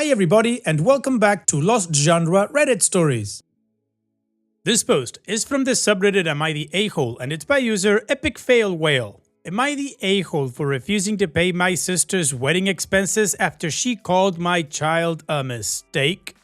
Hi everybody and welcome back to Lost Genre Reddit Stories. This post is from the subreddit Am I the A-hole and it's by user Epic Fail Whale. Am I the a-hole for refusing to pay my sister's wedding expenses after she called my child a mistake?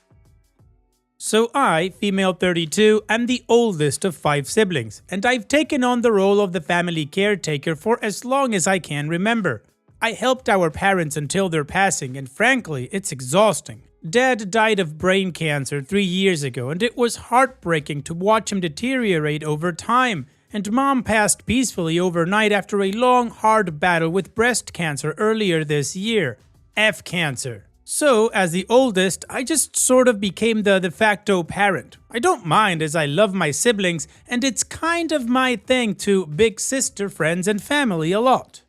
So I, female 32, am the oldest of 5 siblings, and I've taken on the role of the family caretaker for as long as I can remember. I helped our parents until their passing, and frankly, it's exhausting. Dad died of brain cancer 3 years ago, and it was heartbreaking to watch him deteriorate over time. And Mom passed peacefully overnight after a long, hard battle with breast cancer earlier this year. F cancer. So, as the oldest, I just sort of became the de facto parent. I don't mind as I love my siblings, and it's kind of my thing to big sister friends and family a lot.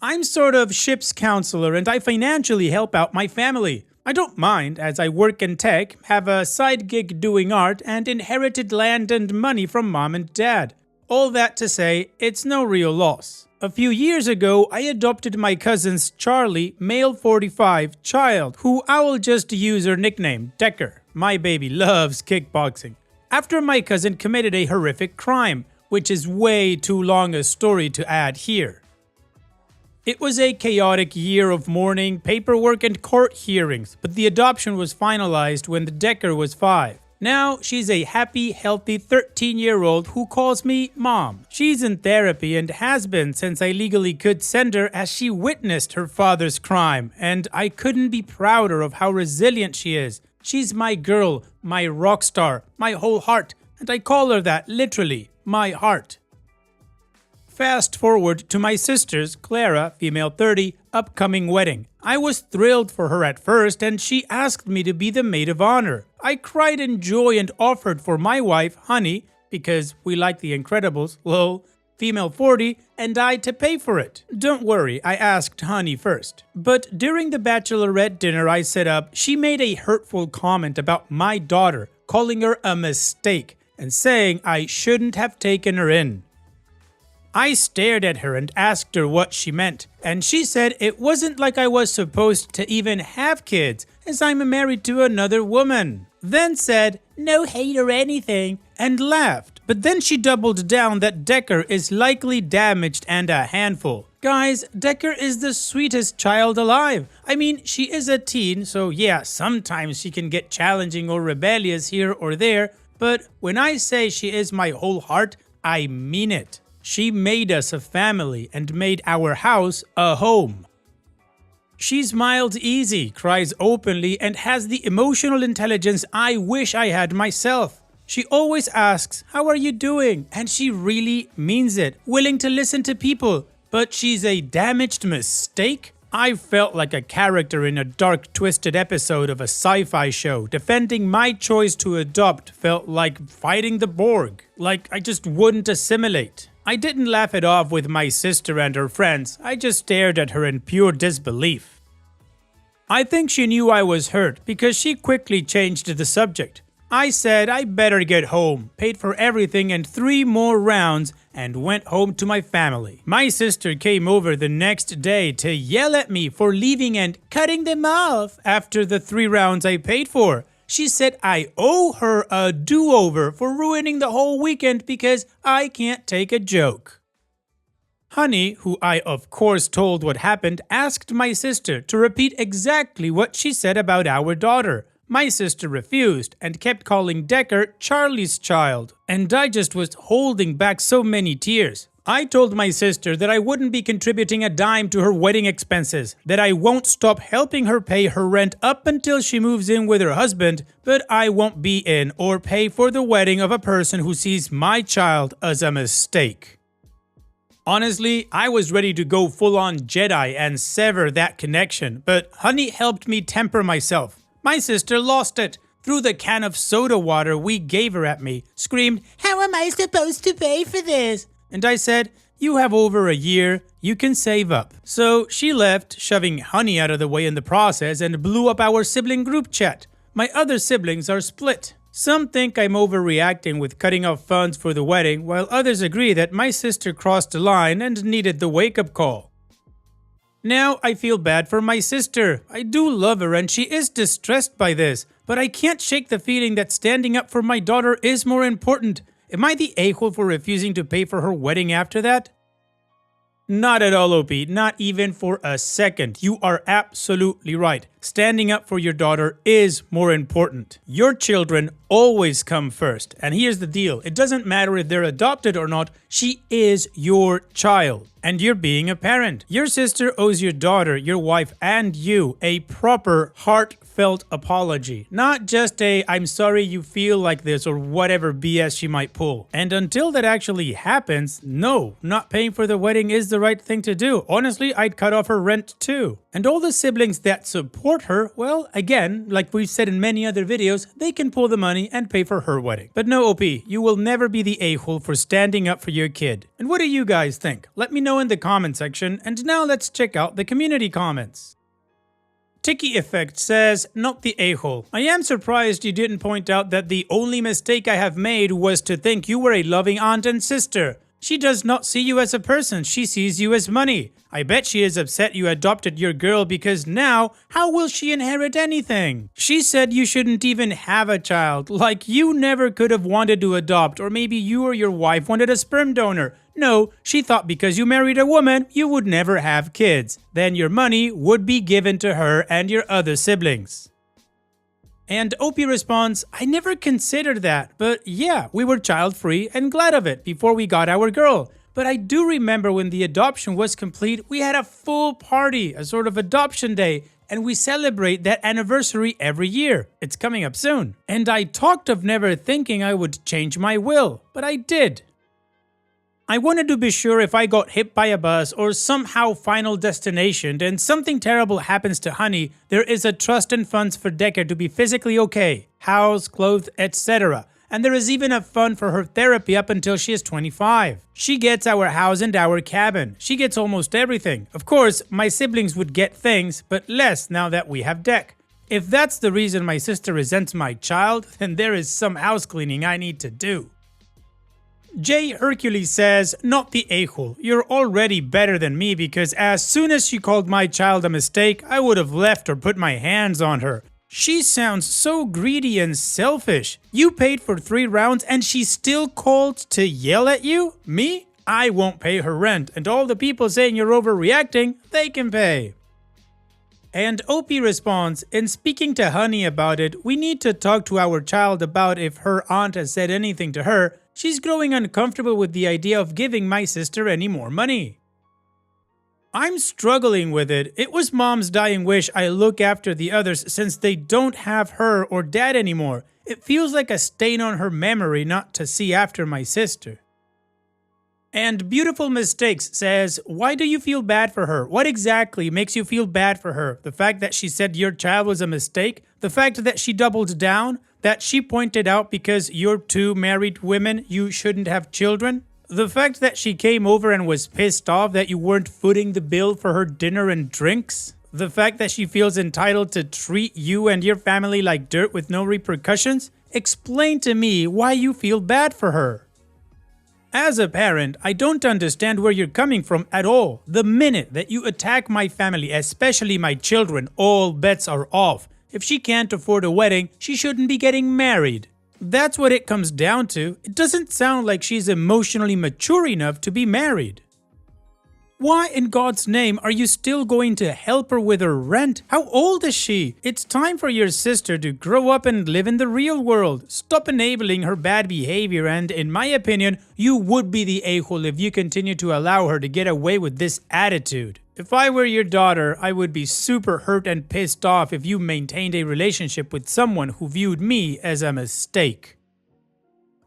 I'm sort of ship's counselor and I financially help out my family. I don't mind as I work in tech, have a side gig doing art, and inherited land and money from mom and dad. All that to say, it's no real loss. A few years ago, I adopted my cousin's Charlie, male 45, child, who I will just use her nickname, Decker. My baby loves kickboxing. After my cousin committed a horrific crime, which is way too long a story to add here. It was a chaotic year of mourning, paperwork, and court hearings, but the adoption was finalized when the Decker was 5. Now, she's a happy, healthy 13-year-old who calls me Mom. She's in therapy and has been since I legally could send her as she witnessed her father's crime, and I couldn't be prouder of how resilient she is. She's my girl, my rock star, my whole heart, and I call her that literally, my heart. Fast forward to my sister's, Clara, female 30, upcoming wedding. I was thrilled for her at first and she asked me to be the maid of honor. I cried in joy and offered for my wife, Honey, because we like The Incredibles, lol, female 40, and I to pay for it. Don't worry, I asked Honey first. But during the bachelorette dinner I set up, she made a hurtful comment about my daughter, calling her a mistake and saying I shouldn't have taken her in. I stared at her and asked her what she meant, and she said it wasn't like I was supposed to even have kids, as I'm married to another woman. Then said, no hate or anything, and laughed. But then she doubled down that Decker is likely damaged and a handful. Guys, Decker is the sweetest child alive. I mean, she is a teen, so yeah, sometimes she can get challenging or rebellious here or there, but when I say she is my whole heart, I mean it. She made us a family and made our house a home. She smiles easy, cries openly, and has the emotional intelligence I wish I had myself. She always asks, how are you doing? And she really means it, willing to listen to people. But she's a damaged mistake? I felt like a character in a dark, twisted episode of a sci-fi show. Defending my choice to adopt felt like fighting the Borg. Like I just wouldn't assimilate. I didn't laugh it off with my sister and her friends, I just stared at her in pure disbelief. I think she knew I was hurt because she quickly changed the subject. I said I better get home, paid for everything and 3 more rounds, and went home to my family. My sister came over the next day to yell at me for leaving and cutting them off after the 3 rounds I paid for. She said I owe her a do-over for ruining the whole weekend because I can't take a joke. Honey, who I of course told what happened, asked my sister to repeat exactly what she said about our daughter. My sister refused and kept calling Decker Charlie's child, and I just was holding back so many tears. I told my sister that I wouldn't be contributing a dime to her wedding expenses, that I won't stop helping her pay her rent up until she moves in with her husband, but I won't be in or pay for the wedding of a person who sees my child as a mistake. Honestly, I was ready to go full-on Jedi and sever that connection, but Honey helped me temper myself. My sister lost it. Threw the can of soda water we gave her at me, screamed, how am I supposed to pay for this? And I said, you have over a year, you can save up. So she left, shoving Honey out of the way in the process, and blew up our sibling group chat. My other siblings are split. Some think I'm overreacting with cutting off funds for the wedding, while others agree that my sister crossed the line and needed the wake-up call. Now I feel bad for my sister. I do love her and she is distressed by this, but I can't shake the feeling that standing up for my daughter is more important. Am I the a-hole for refusing to pay for her wedding after that? Not at all, OP. Not even for a second. You are absolutely right. Standing up for your daughter is more important. Your children always come first. And here's the deal. It doesn't matter if they're adopted or not. She is your child. And you're being a parent. Your sister owes your daughter, your wife, and you a proper, heartfelt apology. Not just a, I'm sorry you feel like this or whatever BS she might pull. And until that actually happens, no, not paying for the wedding is the right thing to do. Honestly, I'd cut off her rent too. And all the siblings that support her, well, again, like we've said in many other videos, they can pull the money and pay for her wedding. But no, OP, you will never be the a-hole for standing up for your kid. And what do you guys think? Let me know in the comment section, and now let's check out the community comments. Tiki Effect says, not the a-hole. I am surprised you didn't point out that the only mistake I have made was to think you were a loving aunt and sister. She does not see you as a person, she sees you as money. I bet she is upset you adopted your girl because now, how will she inherit anything? She said you shouldn't even have a child, like you never could have wanted to adopt, or maybe you or your wife wanted a sperm donor. No, she thought because you married a woman, you would never have kids. Then your money would be given to her and your other siblings. And OP responds, I never considered that, but yeah, we were child-free and glad of it before we got our girl. But I do remember when the adoption was complete, we had a full party, a sort of adoption day, and we celebrate that anniversary every year. It's coming up soon. And I talked of never thinking I would change my will, but I did. I wanted to be sure if I got hit by a bus or somehow Final Destination and something terrible happens to Honey, there is a trust and funds for Decker to be physically okay, housed, clothed, etc. And there is even a fund for her therapy up until she is 25. She gets our house and our cabin. She gets almost everything. Of course, my siblings would get things, but less now that we have Deck. If that's the reason my sister resents my child, then there is some house cleaning I need to do. J. Hercules says, not the a-hole. You're already better than me because as soon as she called my child a mistake, I would have left or put my hands on her. She sounds so greedy and selfish. You paid for 3 rounds and she still called to yell at you? Me? I won't pay her rent, and all the people saying you're overreacting, they can pay. And OP responds, in speaking to Honey about it, we need to talk to our child about if her aunt has said anything to her. She's growing uncomfortable with the idea of giving my sister any more money. I'm struggling with it. It was Mom's dying wish I look after the others since they don't have her or Dad anymore. It feels like a stain on her memory not to see after my sister. And Beautiful Mistakes says, why do you feel bad for her? What exactly makes you feel bad for her? The fact that she said your child was a mistake? The fact that she doubled down? That she pointed out because you're 2 married women, you shouldn't have children? The fact that she came over and was pissed off that you weren't footing the bill for her dinner and drinks? The fact that she feels entitled to treat you and your family like dirt with no repercussions? Explain to me why you feel bad for her. As a parent, I don't understand where you're coming from at all. The minute that you attack my family, especially my children, all bets are off. If she can't afford a wedding, she shouldn't be getting married. That's what it comes down to. It doesn't sound like she's emotionally mature enough to be married. Why in God's name are you still going to help her with her rent? How old is she? It's time for your sister to grow up and live in the real world. Stop enabling her bad behavior, and in my opinion, you would be the a-hole if you continue to allow her to get away with this attitude. If I were your daughter, I would be super hurt and pissed off if you maintained a relationship with someone who viewed me as a mistake.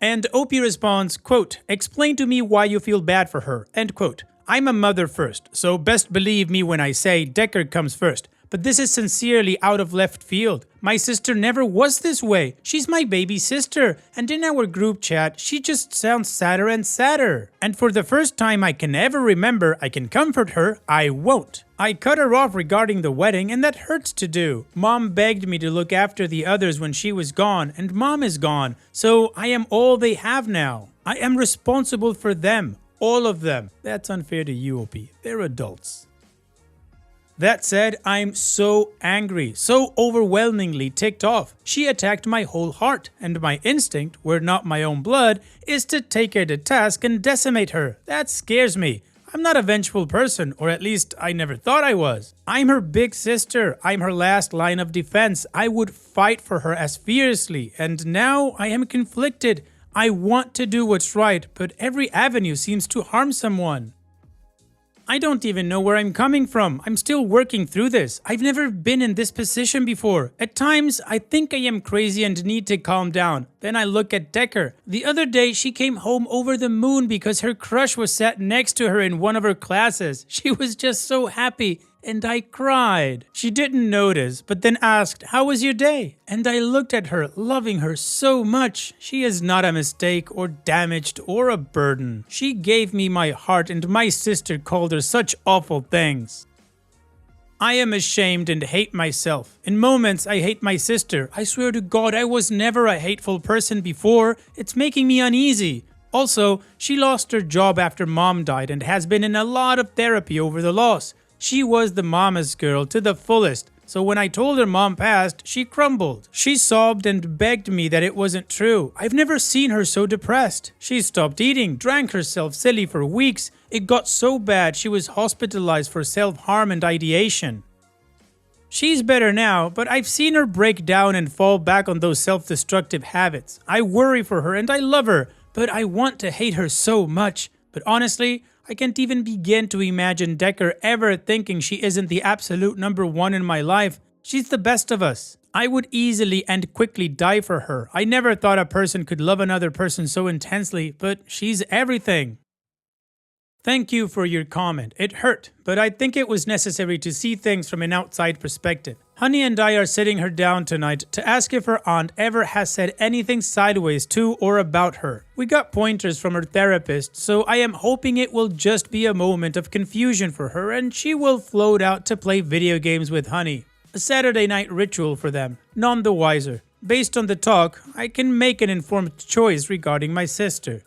And OP responds, quote, explain to me why you feel bad for her, end quote. I'm a mother first, so best believe me when I say Decker comes first. But this is sincerely out of left field. My sister never was this way. She's my baby sister, and in our group chat, she just sounds sadder and sadder. And for the first time I can ever remember I can comfort her, I won't. I cut her off regarding the wedding, and that hurts to do. Mom begged me to look after the others when she was gone, and Mom is gone, so I am all they have now. I am responsible for them. All of them. That's unfair to you, OP. They're adults. That said, I'm so angry, so overwhelmingly ticked off. She attacked my whole heart, and my instinct, were not my own blood, is to take her to task and decimate her. That scares me. I'm not a vengeful person, or at least I never thought I was. I'm her big sister. I'm her last line of defense. I would fight for her as fiercely, and now I am conflicted. I want to do what's right, but every avenue seems to harm someone. I don't even know where I'm coming from. I'm still working through this. I've never been in this position before. At times, I think I am crazy and need to calm down. Then I look at Decker. The other day, she came home over the moon because her crush was sat next to her in one of her classes. She was just so happy. And I cried. She didn't notice, but then asked, "How was your day?" And I looked at her, loving her so much. She is not a mistake or damaged or a burden. She gave me my heart, and my sister called her such awful things. I am ashamed and hate myself. In moments, I hate my sister. I swear to God, I was never a hateful person before. It's making me uneasy. Also, she lost her job after mom died and has been in a lot of therapy over the loss. She was the mama's girl to the fullest, so when I told her mom passed, she crumbled. She sobbed and begged me that it wasn't true. I've never seen her so depressed. She stopped eating, drank herself silly for weeks. It got so bad she was hospitalized for self-harm and ideation. She's better now, but I've seen her break down and fall back on those self-destructive habits. I worry for her and I love her, but I want to hate her so much. But honestly, I can't even begin to imagine Decker ever thinking she isn't the absolute number one in my life. She's the best of us. I would easily and quickly die for her. I never thought a person could love another person so intensely, but she's everything. Thank you for your comment. It hurt, but I think it was necessary to see things from an outside perspective. Honey and I are sitting her down tonight to ask if her aunt ever has said anything sideways to or about her. We got pointers from her therapist, so I am hoping it will just be a moment of confusion for her and she will float out to play video games with Honey. A Saturday night ritual for them, none the wiser. Based on the talk, I can make an informed choice regarding my sister.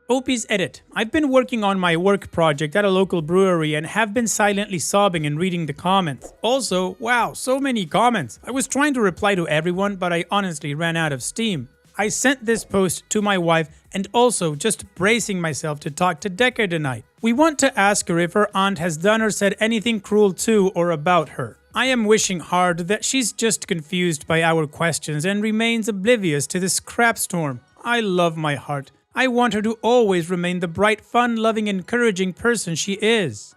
Opie's edit. I've been working on my work project at a local brewery and have been silently sobbing and reading the comments. Also, wow, so many comments. I was trying to reply to everyone, but I honestly ran out of steam. I sent this post to my wife and also just bracing myself to talk to Decker tonight. We want to ask her if her aunt has done or said anything cruel to or about her. I am wishing hard that she's just confused by our questions and remains oblivious to this crap storm. I love my heart. I want her to always remain the bright, fun-loving, encouraging person she is.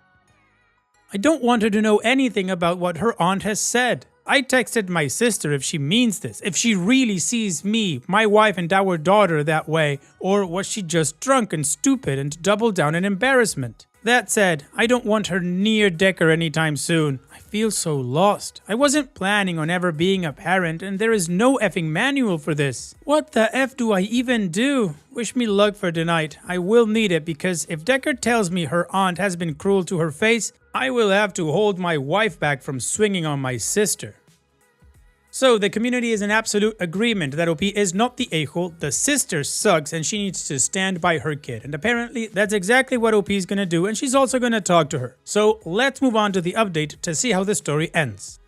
I don't want her to know anything about what her aunt has said. I texted my sister if she means this, if she really sees me, my wife, and our daughter that way, or was she just drunk and stupid and doubled down in embarrassment? That said, I don't want her near Decker anytime soon. I feel so lost. I wasn't planning on ever being a parent, and there is no effing manual for this. What the F do I even do? Wish me luck for tonight. I will need it because if Decker tells me her aunt has been cruel to her face, I will have to hold my wife back from swinging on my sister. So the community is in absolute agreement that OP is not the a-hole, the sister sucks and she needs to stand by her kid. And apparently that's exactly what OP is gonna do, and she's also gonna talk to her. So let's move on to the update to see how the story ends.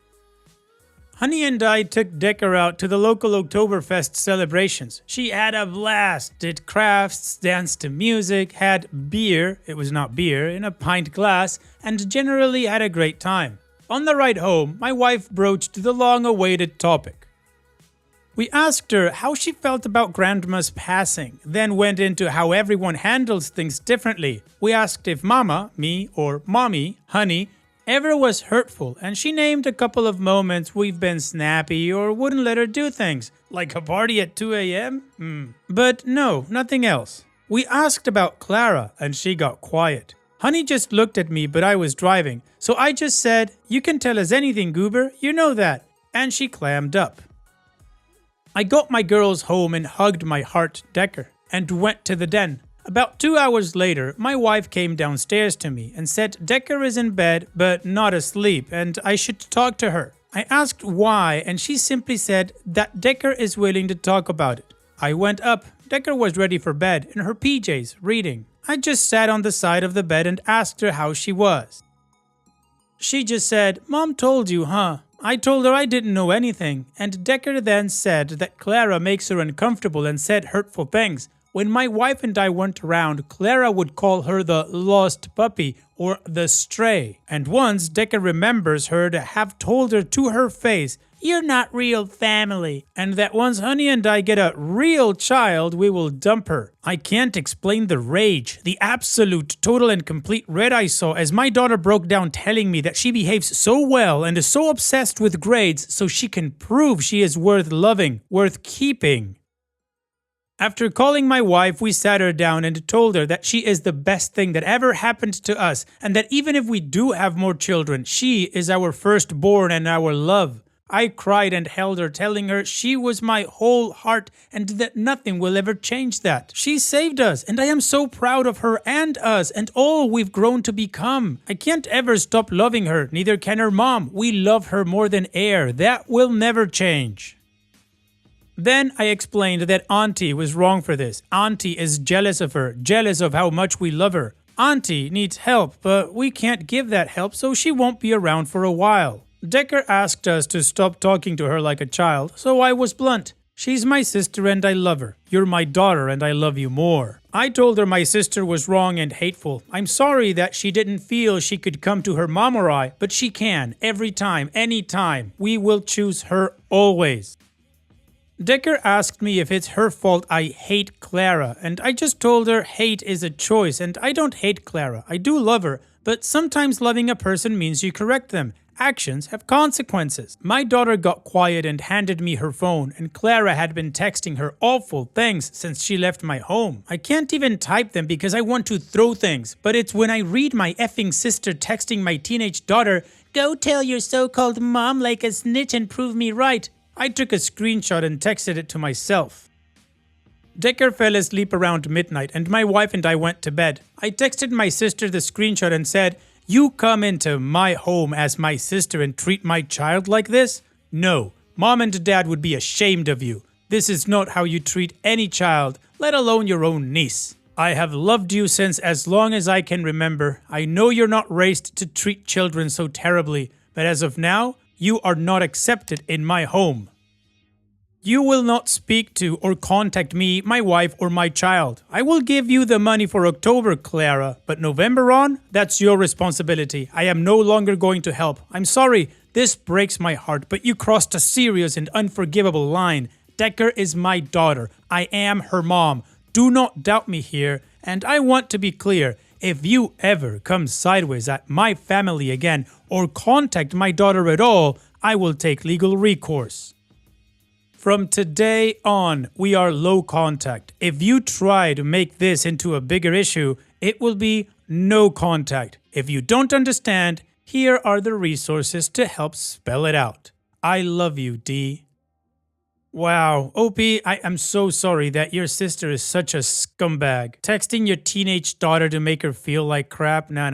Honey and I took Decker out to the local Oktoberfest celebrations. She had a blast, did crafts, danced to music, had beer, it was not beer, in a pint glass, and generally had a great time. On the ride home, my wife broached the long-awaited topic. We asked her how she felt about Grandma's passing, then went into how everyone handles things differently. We asked if Mama, me, or Mommy, Honey, ever was hurtful, and she named a couple of moments we've been snappy or wouldn't let her do things, like a party at 2 a.m. But no, nothing else. We asked about Clara, and she got quiet. Honey just looked at me, but I was driving, so I just said, "You can tell us anything, Goober, you know that," and she clammed up. I got my girls home and hugged my heart, Decker, and went to the den. About 2 hours later, my wife came downstairs to me and said Decker is in bed, but not asleep, and I should talk to her. I asked why, and she simply said that Decker is willing to talk about it. I went up. Decker was ready for bed, in her PJs, reading. I just sat on the side of the bed and asked her how she was. She just said, "Mom told you, huh?" I told her I didn't know anything, and Decker then said that Clara makes her uncomfortable and said hurtful things. When my wife and I weren't around, Clara would call her the lost puppy or the stray. And once Decker remembers her to have told her to her face, "You're not real family," and that once Honey and I get a real child, we will dump her. I can't explain the rage, the absolute, total and complete red I saw as my daughter broke down telling me that she behaves so well and is so obsessed with grades so she can prove she is worth loving, worth keeping. After calling my wife, we sat her down and told her that she is the best thing that ever happened to us, and that even if we do have more children, she is our firstborn and our love. I cried and held her, telling her she was my whole heart and that nothing will ever change that. She saved us, and I am so proud of her and us and all we've grown to become. I can't ever stop loving her, neither can her mom. We love her more than air. That will never change. Then I explained that Auntie was wrong for this. Auntie is jealous of her, jealous of how much we love her. Auntie needs help, but we can't give that help, so she won't be around for a while. Decker asked us to stop talking to her like a child, so I was blunt. She's my sister and I love her. You're my daughter and I love you more. I told her my sister was wrong and hateful. I'm sorry that she didn't feel she could come to her mom or I, but she can, every time, any time. We will choose her always. Decker asked me if it's her fault I hate Clara, and I just told her hate is a choice, and I don't hate Clara. I do love her, but sometimes loving a person means you correct them. Actions have consequences. My daughter got quiet and handed me her phone, and Clara had been texting her awful things since she left my home. I can't even type them because I want to throw things, but it's when I read my effing sister texting my teenage daughter, "Go tell your so-called mom like a snitch and prove me right." I took a screenshot and texted it to myself. Decker fell asleep around midnight and my wife and I went to bed. I texted my sister the screenshot and said, "You come into my home as my sister and treat my child like this? No, Mom and Dad would be ashamed of you. This is not how you treat any child, let alone your own niece. I have loved you since as long as I can remember. I know you're not raised to treat children so terribly, but as of now, you are not accepted in my home. You will not speak to or contact me, my wife, or my child. I will give you the money for October, Clara, but November on, that's your responsibility. I am no longer going to help. I'm sorry, this breaks my heart, but you crossed a serious and unforgivable line. Decker is my daughter. I am her mom. Do not doubt me here, and I want to be clear. If you ever come sideways at my family again or contact my daughter at all, I will take legal recourse. From today on, we are low contact. If you try to make this into a bigger issue, it will be no contact. If you don't understand, here are the resources to help spell it out. I love you, D. Wow, OP, I am so sorry that your sister is such a scumbag. Texting your teenage daughter to make her feel like crap? No.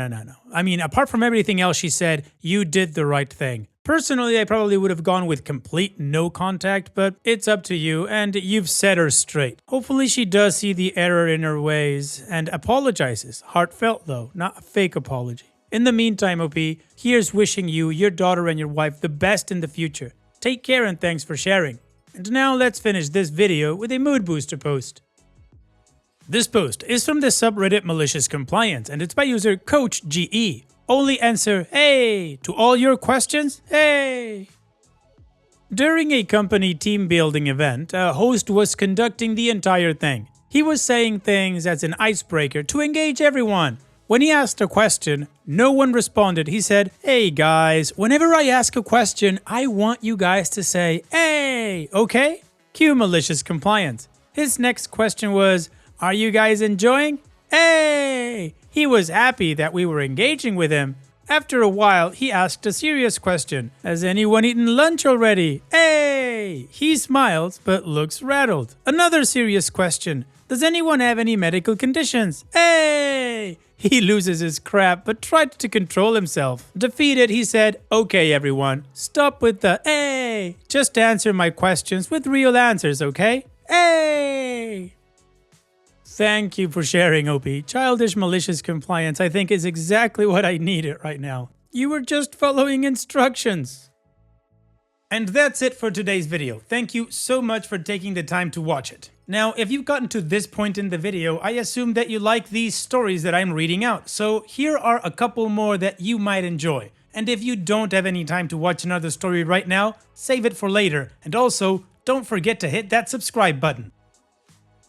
I mean, apart from everything else she said, you did the right thing. Personally, I probably would have gone with complete no contact, but it's up to you, and you've set her straight. Hopefully she does see the error in her ways and apologizes. Heartfelt though, not a fake apology. In the meantime, OP, here's wishing you, your daughter, and your wife the best in the future. Take care and thanks for sharing. And now let's finish this video with a mood booster post. This post is from the subreddit Malicious Compliance and it's by user CoachGE. Only answer "Hey" to all your questions? Hey! During a company team building event, a host was conducting the entire thing. He was saying things as an icebreaker to engage everyone. When he asked a question, no one responded. He said, "Hey guys, whenever I ask a question, I want you guys to say, 'Hey,' okay?" Cue Malicious Compliance. His next question was, "Are you guys enjoying? Hey!" He was happy that we were engaging with him. After a while, he asked a serious question. "Has anyone eaten lunch already? Hey!" He smiles, but looks rattled. Another serious question. "Does anyone have any medical conditions? Hey!" He loses his crap, but tried to control himself. Defeated, he said, "Okay, everyone, stop with the hey. Just answer my questions with real answers, okay? Hey!" Thank you for sharing, OP. Childish Malicious Compliance, I think, is exactly what I needed right now. You were just following instructions. And that's it for today's video. Thank you so much for taking the time to watch it. Now, if you've gotten to this point in the video, I assume that you like these stories that I'm reading out, so here are a couple more that you might enjoy. And if you don't have any time to watch another story right now, save it for later, and also, don't forget to hit that subscribe button.